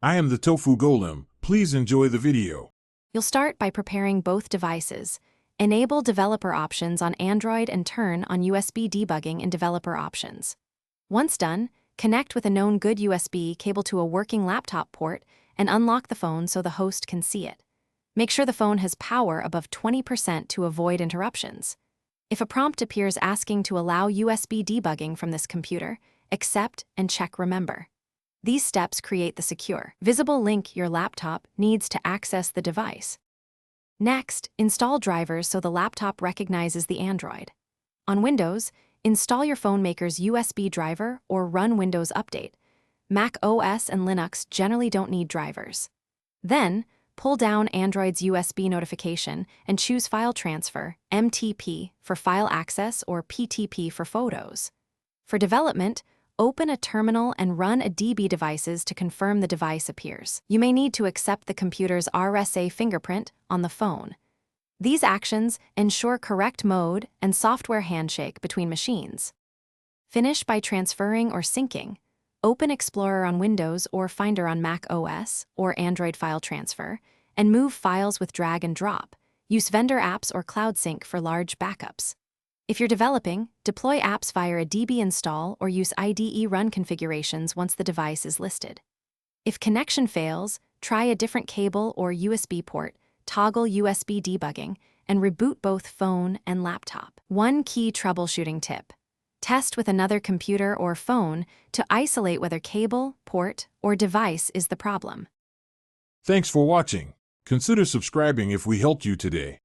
I am the Tofu Golem. Please enjoy the video. You'll start by preparing both devices. Enable developer options on Android and turn on USB debugging in developer options. Once done, connect with a known good USB cable to a working laptop port and unlock the phone so the host can see it. Make sure the phone has power above 20% to avoid interruptions. If a prompt appears asking to allow USB debugging from this computer, accept and check Remember. These steps create the secure, visible link your laptop needs to access the device. Next, install drivers so the laptop recognizes the Android. On Windows, install your phone maker's USB driver or run Windows Update. Mac OS and Linux generally don't need drivers. Then, pull down Android's USB notification and choose File Transfer, MTP, for file access or PTP for photos. For development, open a terminal and run a DB devices to confirm the device appears. You may need to accept the computer's RSA fingerprint on the phone. These actions ensure correct mode and software handshake between machines. Finish by transferring or syncing. Open Explorer on Windows or Finder on Mac OS or Android File Transfer, and move files with drag and drop. Use vendor apps or Cloud Sync for large backups. If you're developing, deploy apps via a DB install or use IDE run configurations once the device is listed. If connection fails, try a different cable or USB port, toggle USB debugging, and reboot both phone and laptop. One key troubleshooting tip: test with another computer or phone to isolate whether cable, port, or device is the problem. Thanks for watching. Consider subscribing if we helped you today.